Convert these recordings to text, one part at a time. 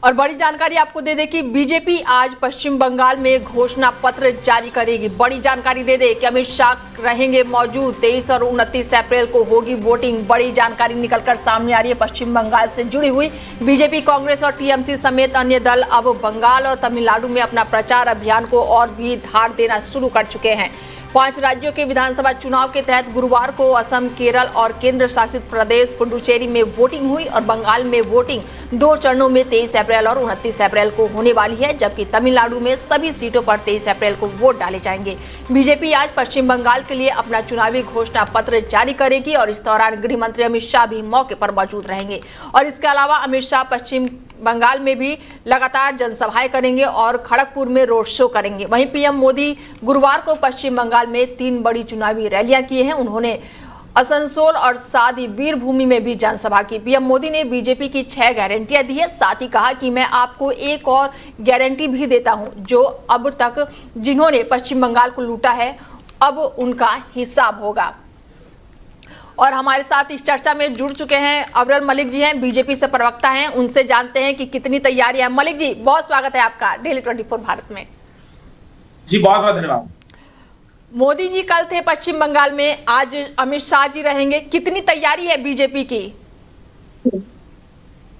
और बड़ी जानकारी आपको दे दें कि बीजेपी आज पश्चिम बंगाल में घोषणा पत्र जारी करेगी। बड़ी जानकारी दे दें कि अमित शाह रहेंगे मौजूद। 23 और 29 अप्रैल को होगी वोटिंग। बड़ी जानकारी निकलकर सामने आ रही है पश्चिम बंगाल से जुड़ी हुई। बीजेपी, कांग्रेस और टीएमसी समेत अन्य दल अब बंगाल और तमिलनाडु में अपना प्रचार अभियान को और भी धार देना शुरू कर चुके हैं। 5 राज्यों के विधानसभा चुनाव के तहत गुरुवार को असम, केरल और केंद्र शासित प्रदेश पुडुचेरी में वोटिंग हुई और बंगाल में वोटिंग 2 चरणों में 23 अप्रैल और 29 अप्रैल को होने वाली है, जबकि तमिलनाडु में सभी सीटों पर 23 अप्रैल को वोट डाले जाएंगे। बीजेपी आज पश्चिम बंगाल के लिए अपना चुनावी घोषणा पत्र जारी करेगी और इस दौरान गृह मंत्री अमित शाह भी मौके पर मौजूद रहेंगे। और इसके अलावा अमित शाह पश्चिम बंगाल में भी लगातार जनसभाएं करेंगे और खड़गपुर में रोड शो करेंगे। वहीं पीएम मोदी गुरुवार को पश्चिम बंगाल में 3 बड़ी चुनावी रैलियां की हैं। उन्होंने असनसोल और सादी वीरभूमि में भी जनसभा की। पीएम मोदी ने बीजेपी की 6 गारंटियां दी है। साथ ही कहा कि मैं आपको एक और गारंटी भी देता हूं, जो अब तक जिन्होंने पश्चिम बंगाल को लूटा है अब उनका हिसाब होगा। और हमारे साथ इस चर्चा में जुड़ चुके हैं अबरल मलिक जी हैं, बीजेपी से प्रवक्ता हैं। उनसे जानते हैं कि कितनी तैयारी है। मलिक जी, बहुत स्वागत है आपका डेली 24 भारत में। जी बहुत बहुत धन्यवाद। मोदी जी कल थे पश्चिम बंगाल में, आज अमित शाह जी रहेंगे। कितनी तैयारी है बीजेपी की?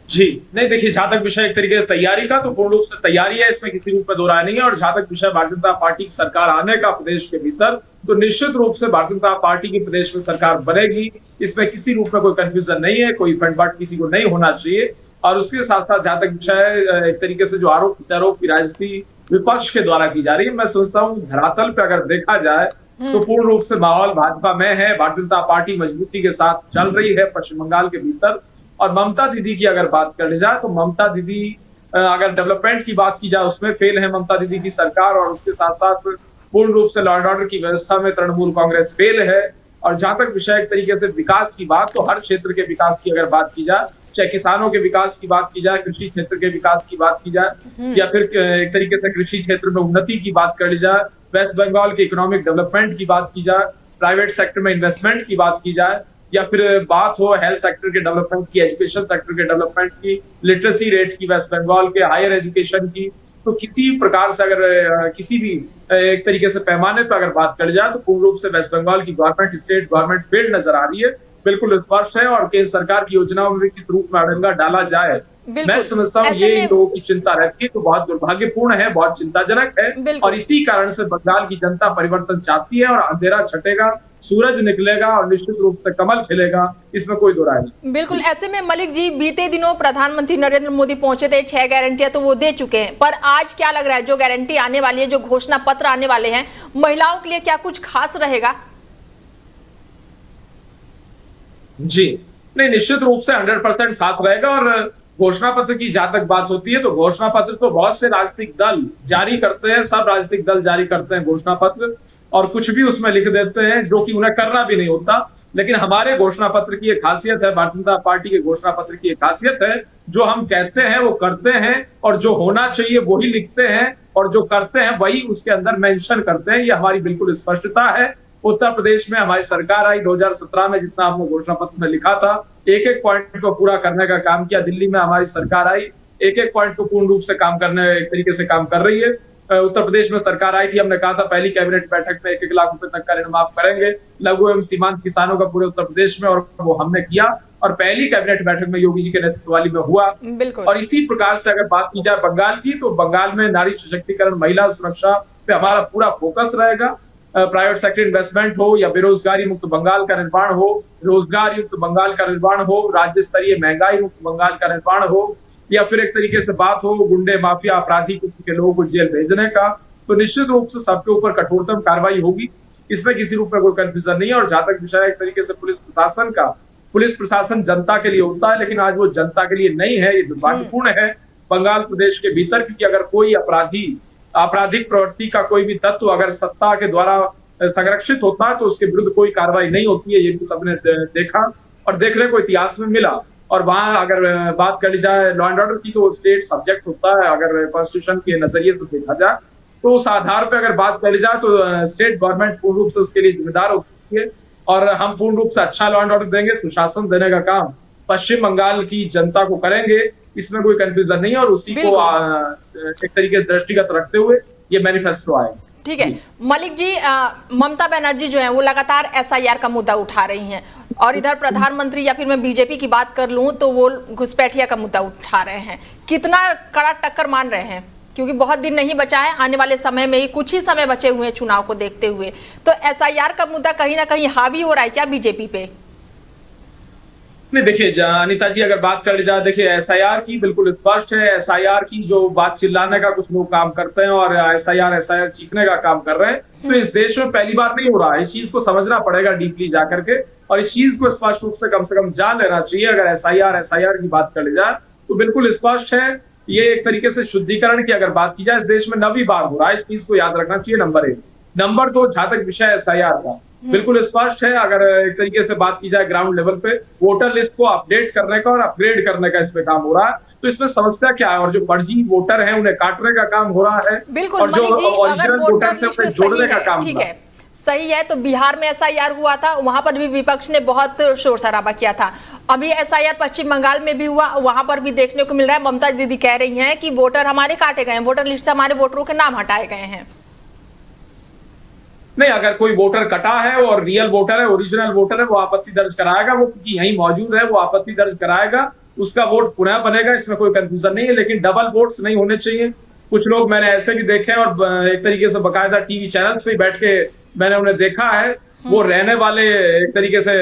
जी नहीं, देखिए, जहां तक विषय एक तरीके से तैयारी का, तो पूर्ण रूप से तैयारी है, इसमें किसी रूप में दो राय नहीं है। और जहां तक विषय भारतीय जनता पार्टी की सरकार आने का प्रदेश के भीतर, तो निश्चित रूप से भारतीय जनता पार्टी की प्रदेश में सरकार बनेगी। इसमें किसी रूप में कोई कंफ्यूजन नहीं है, कोई फंडबाट किसी को नहीं होना चाहिए। और उसके साथ साथ जहां तक विषय एक तरीके से जो आरोप प्रत्यारोप की राजनीति विपक्ष के द्वारा की जा रही है, मैं समझता हूँ धरातल पे अगर देखा जाए तो पूर्ण रूप से माहौल भाजपा में है। भारतीय जनता पार्टी मजबूती के साथ चल रही है पश्चिम बंगाल के भीतर। और ममता दीदी की अगर बात कर जाए तो ममता दीदी, अगर डेवलपमेंट की बात की जाए, उसमें फेल है ममता दीदी की सरकार। और उसके साथ साथ पूर्ण रूप से लॉ एंड ऑर्डर की व्यवस्था में तृणमूल कांग्रेस फेल है। और जहां तक विषय एक तरीके से विकास की बात, तो हर क्षेत्र के विकास की अगर बात की जाए, चाहे किसानों के विकास की बात की जाए, कृषि क्षेत्र के विकास की बात की जाए, या फिर एक तरीके से कृषि क्षेत्र में उन्नति की बात कर ली जाए, वेस्ट बंगाल के इकोनॉमिक डेवलपमेंट की बात की जाए, प्राइवेट सेक्टर में इन्वेस्टमेंट की बात की जाए, या फिर बात हो हेल्थ सेक्टर के डेवलपमेंट की, एजुकेशन सेक्टर के डेवलपमेंट की, लिटरेसी रेट की वेस्ट बंगाल के, हायर एजुकेशन की, तो किसी प्रकार से अगर किसी भी एक तरीके से पैमाने पर अगर बात कर जाए, तो पूर्ण रूप से वेस्ट बंगाल की गवर्नमेंट, स्टेट गवर्नमेंट फेल्ड नजर आ रही है, बिल्कुल स्पष्ट है। और केंद्र सरकार की योजनाओं में किस रूप में अड़ंगा डाला जाए, मैं समझता हूँ ये लोगों की चिंता रहती है, तो बहुत दुर्भाग्यपूर्ण है, बहुत चिंताजनक है। और इसी कारण से बंगाल की जनता परिवर्तन चाहती है। और अंधेरा छटेगा, सूरज निकलेगा और निश्चित रूप से कमल खिलेगा, इसमें कोई दो राय नहीं। बिल्कुल। ऐसे में मलिक जी, बीते दिनों प्रधानमंत्री नरेंद्र मोदी पहुंचे थे, 6 गारंटियां तो वो दे चुके हैं, पर आज क्या लग रहा है, जो गारंटी आने वाली है, जो घोषणा पत्र आने वाले हैं, महिलाओं के लिए क्या कुछ खास रहेगा? जी नहीं, निश्चित रूप से 100% खास रहेगा। और घोषणा पत्र की जहां तक बात होती है, तो घोषणा पत्र तो बहुत से राजनीतिक दल जारी करते हैं, सब राजनीतिक दल जारी करते हैं घोषणा पत्र, और कुछ भी उसमें लिख देते हैं जो कि उन्हें करना भी नहीं होता। लेकिन हमारे घोषणा पत्र की एक खासियत है, भारतीय जनता पार्टी के घोषणा पत्र की एक खासियत है, जो हम कहते हैं वो करते हैं, और जो होना चाहिए वही लिखते हैं, और जो करते हैं वही उसके अंदर मेंशन करते हैं। ये हमारी बिल्कुल स्पष्टता है। उत्तर प्रदेश में हमारी सरकार आई 2017 में, जितना हमने घोषणा पत्र में लिखा था, एक एक पॉइंट को पूरा करने का काम किया। दिल्ली में हमारी सरकार आई, एक एक पॉइंट को पूर्ण रूप से काम करने, एक तरीके से काम कर रही है। उत्तर प्रदेश में सरकार आई थी, हमने कहा था पहली कैबिनेट बैठक में 1-1 लाख रुपए तक का ऋण माफ करेंगे लघु एवं सीमांत किसानों का पूरे उत्तर प्रदेश में, और वो हमने किया। और पहली कैबिनेट बैठक में योगी जी के नेतृत्व वाली में हुआ। और इसी प्रकार से अगर बात की जाए बंगाल की, तो बंगाल में नारी सशक्तिकरण, महिला सुरक्षा पे हमारा पूरा फोकस रहेगा। प्राइवेट सेक्टर इन्वेस्टमेंट हो, या बेरोजगारी मुक्त बंगाल का निर्माण हो, रोजगार युक्त बंगाल का निर्माण हो, राज्य स्तरीय महंगाई मुक्त बंगाल का निर्माण हो, या फिर एक तरीके से बात हो गुंडे माफिया आपराधी किस्म के लोगों को जेल भेजने का, तो निश्चित रूप से सबके ऊपर कठोरतम कार्रवाई होगी। इसमें किसी रूप में कोई कंफ्यूजन नहीं है। और जहां तक विषय एक तरीके से पुलिस प्रशासन का, पुलिस प्रशासन जनता के लिए होता है, लेकिन आज वो जनता के लिए नहीं है। ये दुर्भाग्यपूर्ण है बंगाल प्रदेश के भीतर, क्योंकि अगर कोई आपराधिक प्रवृत्ति का कोई भी तत्व अगर सत्ता के द्वारा संरक्षित होता है, तो उसके विरुद्ध कोई कार्रवाई नहीं होती है। ये भी सबने देखा और देखने को इतिहास में मिला। और वहां अगर बात कर ली जाए लॉ एंड ऑर्डर की, तो स्टेट सब्जेक्ट होता है। अगर कॉन्स्टिट्यूशन के नजरिए से देखा जाए, तो उस आधार पर अगर बात कर ली जाए, तो स्टेट गवर्नमेंट पूर्ण रूप से उसके लिए जिम्मेदार होती है। और हम पूर्ण रूप से अच्छा लॉ एंड ऑर्डर देंगे, सुशासन देने का काम पश्चिम बंगाल की जनता को करेंगे। इसमें कोई कंफ्यूजन नहीं है, और उसी को एक तरीके से दृष्टिगत रखते हुए ये मैनिफेस्टो आएगा। ठीक है मलिक जी, ममता बनर्जी जो है वो लगातार एसआईआर का मुद्दा उठा रही हैं, और इधर प्रधानमंत्री या फिर मैं बीजेपी की बात कर लूं तो वो घुसपैठिया का मुद्दा उठा रहे हैं। कितना कड़ा टक्कर मान रहे हैं, क्योंकि बहुत दिन नहीं बचा है, आने वाले समय में ही कुछ ही समय बचे हुए हैं चुनाव को देखते हुए, तो एसआईआर का मुद्दा कहीं ना कहीं हावी हो रहा है क्या बीजेपी पे? नहीं देखिए अनिता जी, अगर बात कर ली जाए, देखिए एसआईआर की बिल्कुल स्पष्ट है। एसआईआर की जो बात चिल्लाने का कुछ लोग काम करते हैं और एसआईआर चीखने का काम कर रहे हैं, तो इस देश में पहली बार नहीं हो रहा है। इस चीज को समझना पड़ेगा डीपली जाकर के, और इस चीज को स्पष्ट रूप से कम जान लेना चाहिए। अगर एसआईआर की बात कर ली जाए तो बिल्कुल स्पष्ट है, ये एक तरीके से शुद्धिकरण की अगर बात की जाए, इस देश में नवी बार हो रहा है। इस चीज को याद रखना चाहिए, नंबर 1। नंबर 2, जहां तक विषय एसआईआर का, बिल्कुल स्पष्ट है। अगर एक तरीके से बात की जाए ग्राउंड लेवल पे, वोटर लिस्ट को अपडेट करने का और अपग्रेड करने का इसमें काम हो रहा है, तो इसमें समस्या क्या है? और जो फर्जी वोटर हैं उन्हें काटने का काम हो रहा है, और जो ओरिजिनल वोटर हैं उन्हें जोड़ने का काम हो रहा है। सही है, तो बिहार में एसआईआर हुआ था, वहां पर भी विपक्ष ने बहुत शोर शराबा किया था। अभी एसआईआर पश्चिम बंगाल में भी हुआ, वहां पर भी देखने को मिल रहा है, ममता दीदी कह रही हैं कि वोटर हमारे काटे गए हैं, वोटर लिस्ट से हमारे वोटरों के नाम हटाए गए हैं। नहीं, अगर कोई वोटर कटा है और रियल वोटर है, ओरिजिनल वोटर है, वो आपत्ति दर्ज कराएगा, वो क्योंकि यहीं मौजूद है, वो आपत्ति दर्ज कराएगा, उसका वोट पुनः बनेगा, इसमें कोई कंफ्यूजन नहीं है। लेकिन डबल वोट्स नहीं होने चाहिए। कुछ लोग मैंने ऐसे भी देखे हैं, और एक तरीके से बकायदा टीवी चैनल्स पे बैठ के मैंने उन्हें देखा है। वो रहने वाले एक तरीके से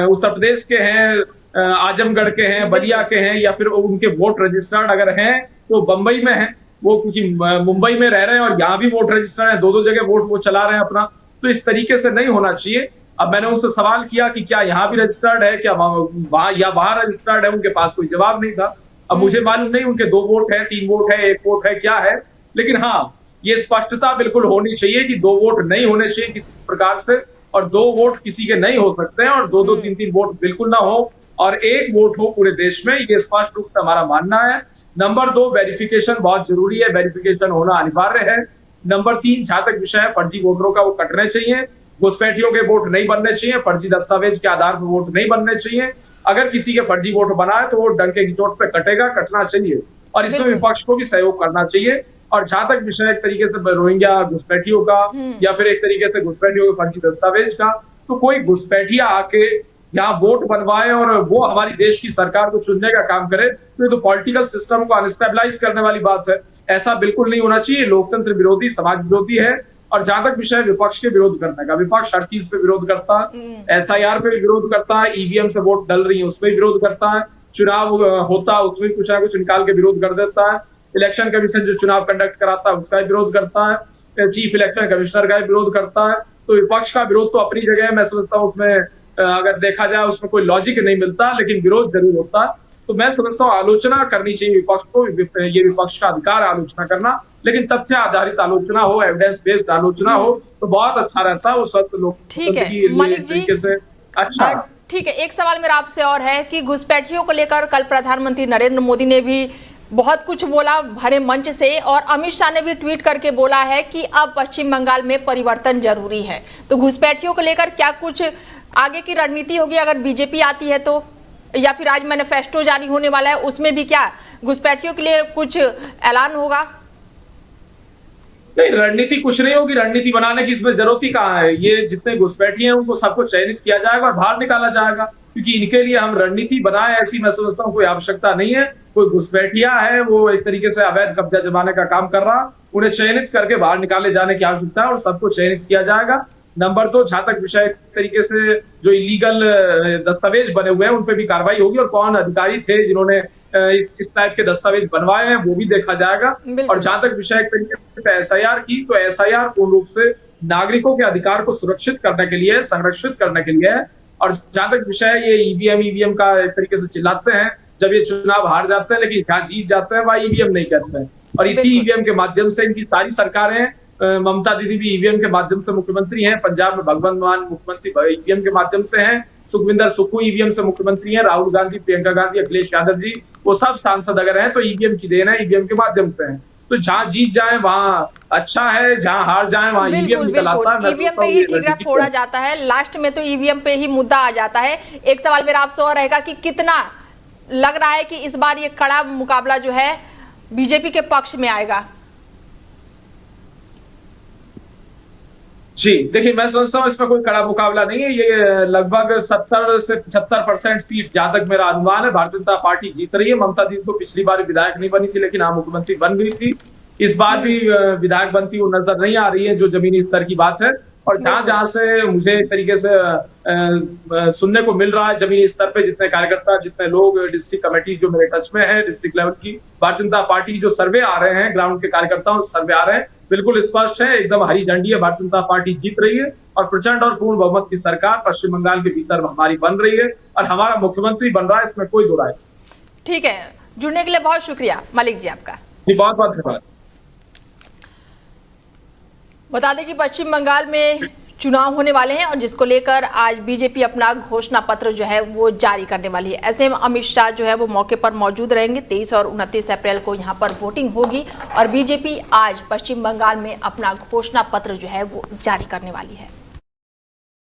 उत्तर प्रदेश के हैं, आजमगढ़ के हैं, बलिया के हैं, या फिर उनके वोट रजिस्टर्ड अगर हैं तो बंबई में हैं, वो क्योंकि मुंबई में रह रहे हैं और यहाँ भी वोट रजिस्टर्ड है, दो जगह वोट वो चला रहे हैं अपना। तो इस तरीके से नहीं होना चाहिए। अब मैंने उनसे सवाल किया कि क्या यहाँ भी रजिस्टर्ड है, क्या वहां रजिस्टर्ड है, उनके पास कोई जवाब नहीं था। अब मुझे मालूम नहीं उनके 2 वोट है, 3 वोट है, 1 वोट है, क्या है, लेकिन हाँ, ये स्पष्टता बिल्कुल होनी चाहिए कि 2 वोट नहीं होने चाहिए किसी प्रकार से, और 2 वोट किसी के नहीं हो सकते हैं, और 2-2, 3-3 वोट बिल्कुल ना हो, और 1 वोट हो पूरे देश में। ये स्पष्ट रूप से हमारा मानना है। नंबर 2, वेरिफिकेशन बहुत जरूरी है, वेरिफिकेशन होना अनिवार्य है। नंबर 3, जहां तक विषय है फर्जी वोटरों का, वो कटने चाहिए। घुसपैठियों के वोट नहीं बनने चाहिए, फर्जी दस्तावेज के आधार पर वोट नहीं बनने चाहिए। अगर किसी के फर्जी वोट बना है तो वो डंके की चोट पे कटेगा, कटना चाहिए, और इसमें विपक्ष को भी सहयोग करना चाहिए। और जहां तक विषय एक तरीके से रोहिंग्या घुसपैठियों का, या फिर एक तरीके से घुसपैठियों के फर्जी दस्तावेज का, तो कोई घुसपैठिया आके यहाँ वोट बनवाए और वो हमारी देश की सरकार को चुनने का काम करे, तो ये तो पॉलिटिकल सिस्टम को अनस्टेबलाइज करने वाली बात है। ऐसा बिल्कुल नहीं होना चाहिए। लोकतंत्र विरोधी, समाज विरोधी है। और जहां तक विषय विपक्ष के विरोध करने का, विपक्ष हर चीज पे विरोध करता है, एसआईआर पे विरोध करता है, ईवीएम से वोट डल रही है उसमें विरोध करता है, चुनाव होता है उसमें कुछ ना कुछ निकाल के विरोध कर देता है, इलेक्शन कमीशन जो चुनाव कंडक्ट कराता है उसका विरोध करता है, चीफ इलेक्शन कमिश्नर का विरोध करता है। तो विपक्ष का विरोध तो अपनी जगह है, मैं समझता हूँ उसमें अगर देखा जाए उसमें कोई लॉजिक नहीं मिलता, लेकिन विरोध जरूर होता है। तो मैं समझता हूँ आलोचना करनी चाहिए विपक्ष को, ये विपक्ष का अधिकार है आलोचना करना, लेकिन तथ्य आधारित आलोचना हो, एविडेंस बेस्ड आलोचना हो, तो बहुत अच्छा रहता है, वो स्वस्थ लोग तरीके से अच्छा। ठीक है, एक सवाल मेरा आपसे और है कि घुसपैठियों को लेकर कल प्रधानमंत्री नरेंद्र मोदी ने भी बहुत कुछ बोला भरे मंच से, और अमित शाह ने भी ट्वीट करके बोला है कि अब पश्चिम बंगाल में परिवर्तन जरूरी है। तो घुसपैठियों को लेकर क्या कुछ आगे की रणनीति होगी अगर बीजेपी आती है तो, या फिर आज मैनिफेस्टो जारी होने वाला है उसमें भी क्या घुसपैठियों के लिए कुछ ऐलान होगा? नहीं, रणनीति कुछ नहीं होगी। रणनीति बनाने की इसमें जरूरत ही कहाँ है। ये जितने घुसपैठी हैं उनको सबको चयनित किया जाएगा और बाहर निकाला जाएगा, क्योंकि इनके लिए हम रणनीति बनाए ऐसी मैं समझता हूँ कोई आवश्यकता नहीं है। कोई घुसपैठिया है, वो एक तरीके से अवैध कब्जा जमाने का काम कर रहा, उन्हें चयनित करके बाहर निकाले जाने की आवश्यकता है और सबको चयनित किया जाएगा। नंबर 2, जहां तक विषय तरीके से जो इलीगल दस्तावेज बने हुए हैं उन पे भी कार्रवाई होगी, और कौन अधिकारी थे जिन्होंने इस टाइप के दस्तावेज बनवाए हैं वो भी देखा जाएगा। और जहां तक विषय तरीके से एसआईआर की, तो एसआईआर पूर्ण रूप से नागरिकों के अधिकार को सुरक्षित करने के लिए, संरक्षित करने के लिए है। और जहां तक विषय ये ईवीएम का एक तरीके से चिल्लाते हैं जब ये चुनाव हार जाते हैं, लेकिन जहां जीत जाते हैं वहां ईवीएम नहीं कहते हैं, और इसी ईवीएम के माध्यम से इनकी सारी सरकारें, ममता दीदी भी ईवीएम के माध्यम से मुख्यमंत्री हैं, पंजाब में भगवंत मान मुख्यमंत्री ईवीएम के माध्यम से हैं, सुखविंदर सुक्खू ईवीएम से मुख्यमंत्री हैं, राहुल गांधी, प्रियंका गांधी, अखिलेश यादव जी, वो सब सांसद अगर हैं तो ईवीएम की देन है, ईवीएम के माध्यम से हैं। तो जहां जीत जाए वहां अच्छा है, जहां हार जाए वहां ईवीएम निकल आता है। ईवीएम पे ही ठीकरा फोड़ा जाता है, लास्ट में तो ईवीएम पे ही मुद्दा आ जाता है। एक सवाल मेरा आपसे और रहेगा कि कितना लग रहा है कि इस बार ये कड़ा मुकाबला जो है बीजेपी के पक्ष में आएगा। जी देखिए, मैं समझता हूँ इसमें कोई कड़ा मुकाबला नहीं है। ये लगभग 70 से 75% सीट, जहां तक मेरा अनुमान है, भारतीय जनता पार्टी जीत रही है। ममता दीदी तो पिछली बार विधायक नहीं बनी थी, लेकिन हाँ मुख्यमंत्री बन गई थी। इस बार भी विधायक बनती वो नजर नहीं आ रही है, जो जमीनी स्तर की बात है। और जहां जहां से मुझे एक तरीके से सुनने को मिल रहा है, जमीनी स्तर पे जितने कार्यकर्ता, जितने लोग, डिस्ट्रिक्ट कमेटी जो मेरे टच में है, डिस्ट्रिक्ट लेवल की भारतीय जनता पार्टी जो सर्वे आ रहे हैं, ग्राउंड के कार्यकर्ताओं सर्वे आ रहे हैं, बिल्कुल स्पष्ट है, एकदम हरी झंडी है, भारतीय जनता पार्टी जीत रही है और प्रचंड और पूर्ण बहुमत की सरकार पश्चिम बंगाल के भीतर हमारी बन रही है और हमारा मुख्यमंत्री बन रहा है, इसमें कोई दो राय नहीं। ठीक है, जुड़ने के लिए बहुत शुक्रिया मलिक जी आपका। जी बहुत बहुत धन्यवाद। बता दें कि पश्चिम बंगाल में चुनाव होने वाले हैं और जिसको लेकर आज बीजेपी अपना घोषणा पत्र जो है वो जारी करने वाली है। ऐसे में अमित शाह जो है वो मौके पर मौजूद रहेंगे। 23 और 29 अप्रैल को यहां पर वोटिंग होगी और बीजेपी आज पश्चिम बंगाल में अपना घोषणा पत्र जो है वो जारी करने वाली है।